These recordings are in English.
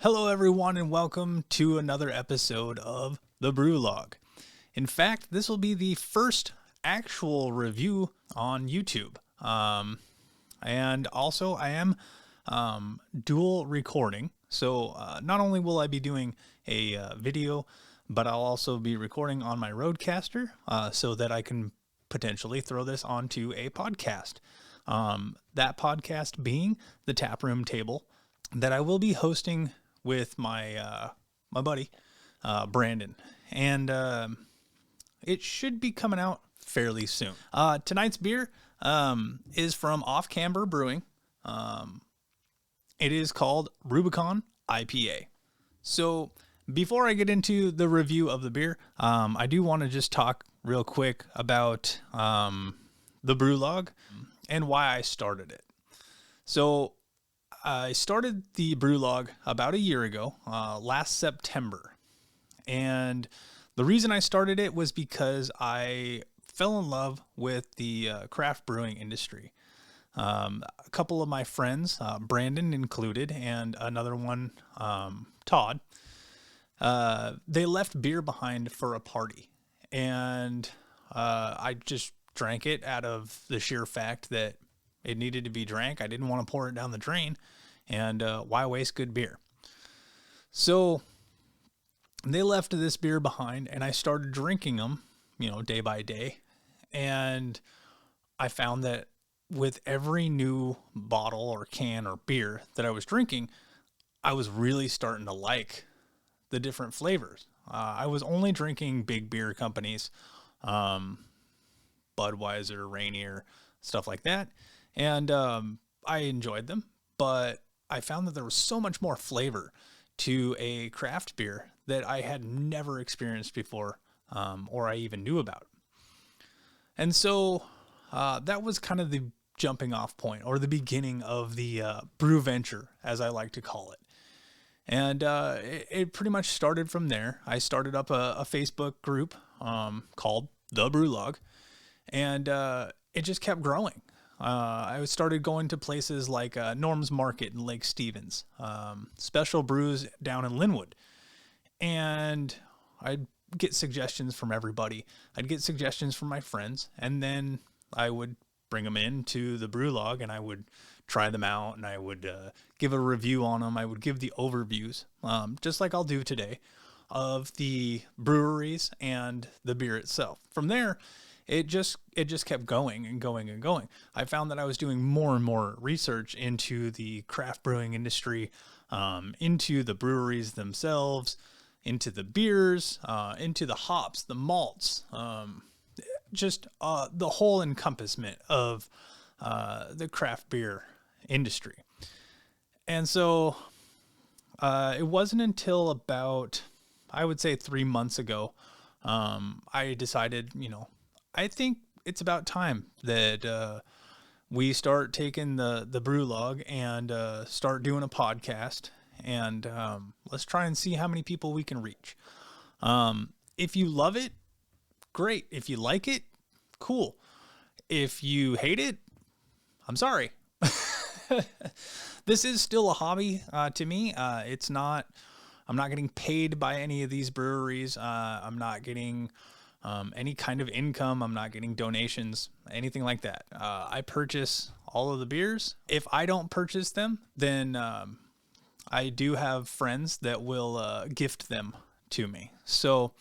Hello everyone and welcome to another episode of the Brew Log. In fact, this will be the first actual review on YouTube. And also I am dual recording. So not only will I be doing a video, but I'll also be recording on my Rodecaster so that I can potentially throw this onto a podcast. That podcast being the Taproom Table that I will be hosting with my my buddy Brandon, and it should be coming out fairly soon. Tonight's beer is from Off Camber Brewing. It is called Rubicon IPA. So before I get into the review of the beer, I do want to just talk real quick about the Brew Log and why I started it. So I started the Brew Log about a year ago, last September. And the reason I started it was because I fell in love with the craft brewing industry. A couple of my friends, Brandon included, and another one, Todd, they left beer behind for a party. And I just drank it out of the sheer fact that it needed to be drank. I didn't want to pour it down the drain, and why waste good beer? So they left this beer behind, and I started drinking them, day by day. And I found that with every new bottle or can or beer that I was drinking, I was really starting to like the different flavors. I was only drinking big beer companies, Budweiser, Rainier, stuff like that. And I enjoyed them, but I found that there was so much more flavor to a craft beer that I had never experienced before, or I even knew about. And so that was kind of the jumping off point, or the beginning of the brew venture, as I like to call it. And it pretty much started from there. I started up a Facebook group called The Brew Log, and it just kept growing. I started going to places like Norm's Market in Lake Stevens, Special Brews down in Linwood. And I'd get suggestions from everybody. I'd get suggestions from my friends, and then I would bring them into the Brew Log, and I would try them out, and I would give a review on them. I would give the overviews, just like I'll do today, of the breweries and the beer itself. From there, it just kept going and going and going. I found that I was doing more and more research into the craft brewing industry, into the breweries themselves, into the beers, into the hops, the malts, just the whole encompassment of the craft beer industry. And so it wasn't until about, I would say, 3 months ago, I decided, I think it's about time that we start taking the Brew Log and start doing a podcast, and let's try and see how many people we can reach. If you love it, great. If you like it, cool. If you hate it, I'm sorry. This is still a hobby to me. I'm not getting paid by any of these breweries. I'm not getting any kind of income. I'm not getting donations, anything like that. I purchase all of the beers. If I don't purchase them, then I do have friends that will gift them to me. So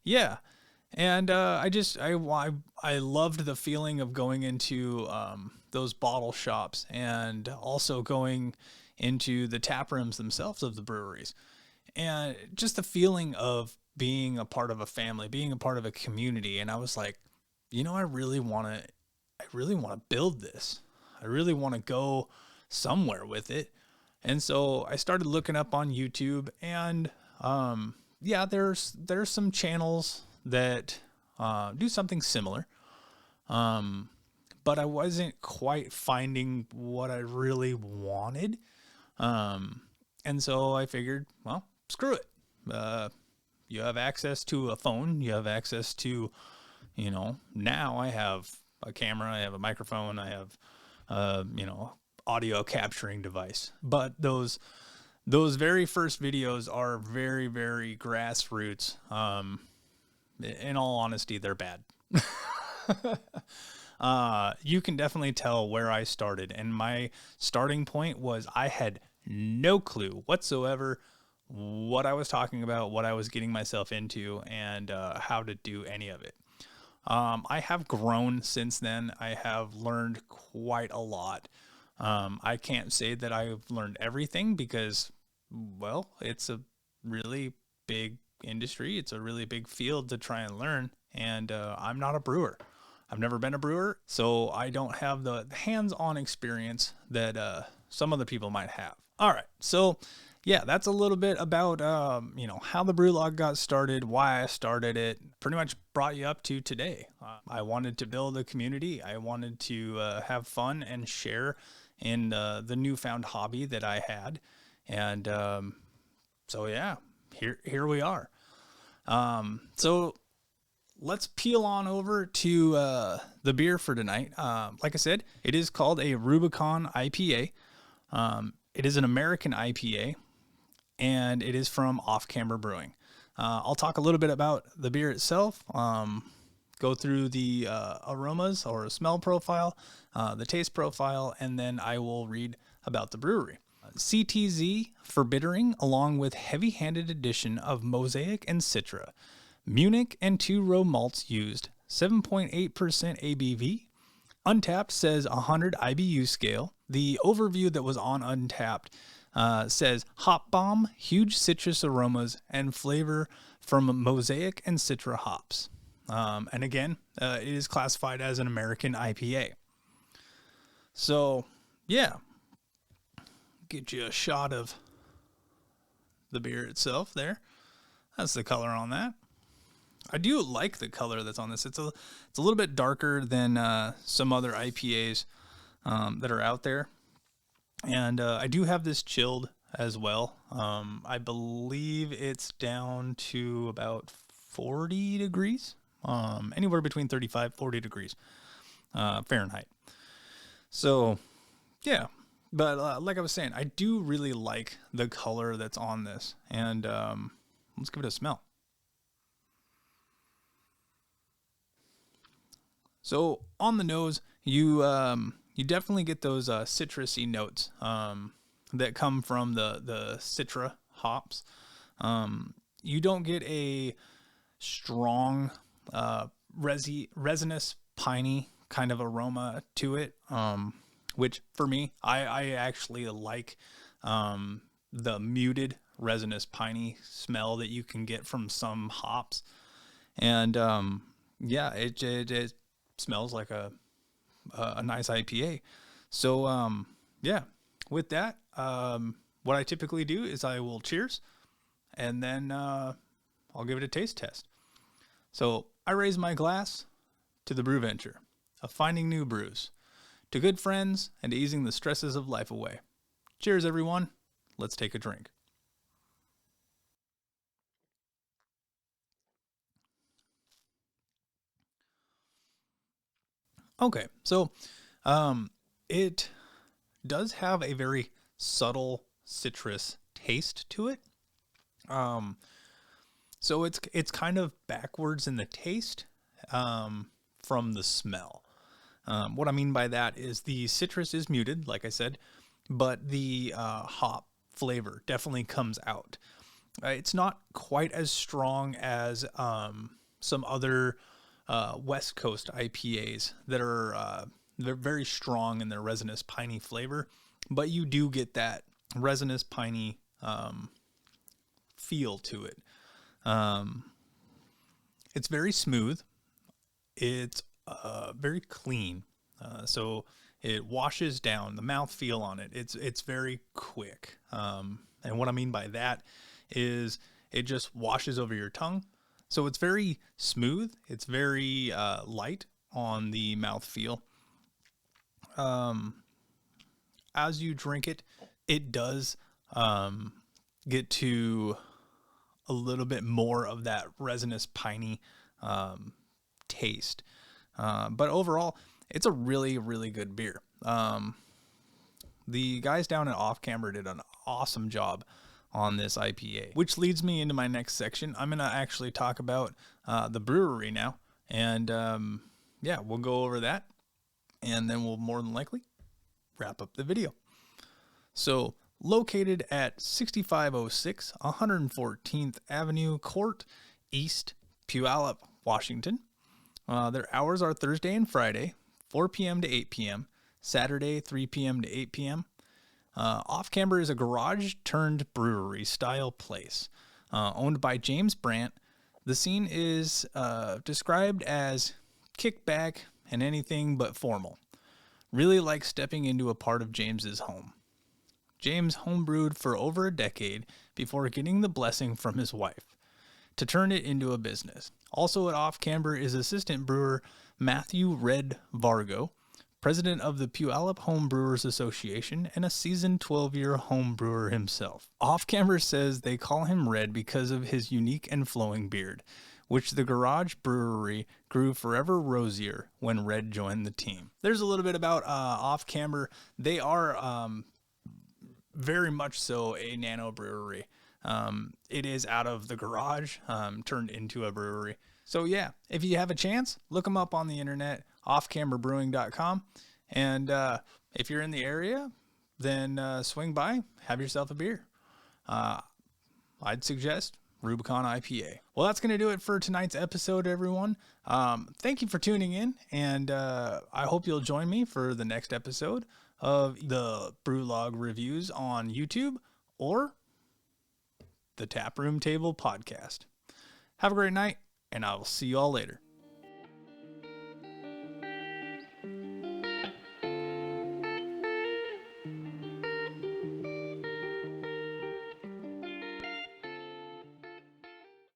yeah. And I loved the feeling of going into those bottle shops, and also going into the tap rooms themselves of the breweries, and just the feeling of being a part of a family, being a part of a community. And I was like, I really want to build this. I really want to go somewhere with it. And so I started looking up on YouTube, and there's some channels that do something similar. But I wasn't quite finding what I really wanted. And so I figured, well, screw it. You have access to a phone. You have access to, now I have a camera, I have a microphone, I have, audio capturing device. But those those very first videos are very, very grassroots. In all honesty, they're bad. You can definitely tell where I started, and my starting point was I had no clue whatsoever what I was talking about, what I was getting myself into, and how to do any of it. I have grown since then. I have learned quite a lot. I can't say that I've learned everything because, well, it's a really big industry. It's a really big field to try and learn. And I'm not a brewer. I've never been a brewer, so I don't have the hands-on experience that some other people might have. All right, so yeah, that's a little bit about how the Brew Log got started, why I started it. Pretty much brought you up to today. I wanted to build a community. I wanted to have fun and share in the newfound hobby that I had, and so yeah, here we are. So let's peel on over to the beer for tonight. Like I said, it is called a Rubicon IPA. It is an American IPA, and it is from Off Camber Brewing. I'll talk a little bit about the beer itself, go through the aromas or smell profile, the taste profile, and then I will read about the brewery. CTZ for bittering, along with heavy-handed addition of Mosaic and Citra. Munich and 2-row malts used. 7.8% ABV. Untapped says 100 IBU scale. The overview that was on Untapped says hop bomb, huge citrus aromas and flavor from Mosaic and Citra hops. And again, it is classified as an American IPA. So, yeah. Get you a shot of the beer itself there. That's the color on that. I do like the color that's on this. It's a little bit darker than some other IPAs that are out there. And I do have this chilled as well. I believe it's down to about 40 degrees, anywhere between 35, 40 degrees Fahrenheit. So, yeah. But like I was saying, I do really like the color that's on this. And let's give it a smell. So on the nose, you definitely get those citrusy notes that come from the Citra hops. You don't get a strong resinous piney kind of aroma to it, which for me, I actually like the muted resinous piney smell that you can get from some hops. And yeah, it smells like a nice IPA. So yeah, with that, what I typically do is I will cheers, and then I'll give it a taste test. So I raise my glass to the brew venture of finding new brews, to good friends and easing the stresses of life away. Cheers, everyone. Let's take a drink. Okay, so it does have a very subtle citrus taste to it. So it's kind of backwards in the taste from the smell. What I mean by that is the citrus is muted, like I said, but the hop flavor definitely comes out. It's not quite as strong as some other West Coast IPAs that are they're very strong in their resinous piney flavor, but you do get that resinous piney feel to it. It's very smooth. It's very clean. So it washes down the mouthfeel on it. It's very quick. And what I mean by that is it just washes over your tongue. So it's very smooth. It's very light on the mouthfeel. As you drink it, it does get to a little bit more of that resinous piney taste. But overall, it's a really, really good beer. The guys down at Off Camber did an awesome job on this IPA, which leads me into my next section. I'm going to actually talk about the brewery now. And yeah, we'll go over that. And then we'll more than likely wrap up the video. So located at 6506 114th Avenue Court East, Puyallup, Washington. Their hours are Thursday and Friday, 4 p.m. to 8 p.m., Saturday, 3 p.m. to 8 p.m. Off Camber is a garage-turned-brewery style place owned by James Brandt. The scene is described as kickback and anything but formal. Really like stepping into a part of James's home. James homebrewed for over a decade before getting the blessing from his wife to turn it into a business. Also at Off Camber is assistant brewer Matthew Red Vargo, president of the Puyallup Home Brewers Association and a seasoned 12-year home brewer himself. Off Camber says they call him Red because of his unique and flowing beard, which the garage brewery grew forever rosier when Red joined the team. There's a little bit about Off Camber. They are very much so a nano brewery. It is out of the garage, turned into a brewery. So yeah, if you have a chance, look them up on the internet, offcamberbrewing.com. And if you're in the area, then swing by, have yourself a beer. I'd suggest Rubicon IPA. Well, that's going to do it for tonight's episode, everyone. Thank you for tuning in, and I hope you'll join me for the next episode of the Brew Log reviews on YouTube or the Taproom Table podcast. Have a great night, and I will see you all later.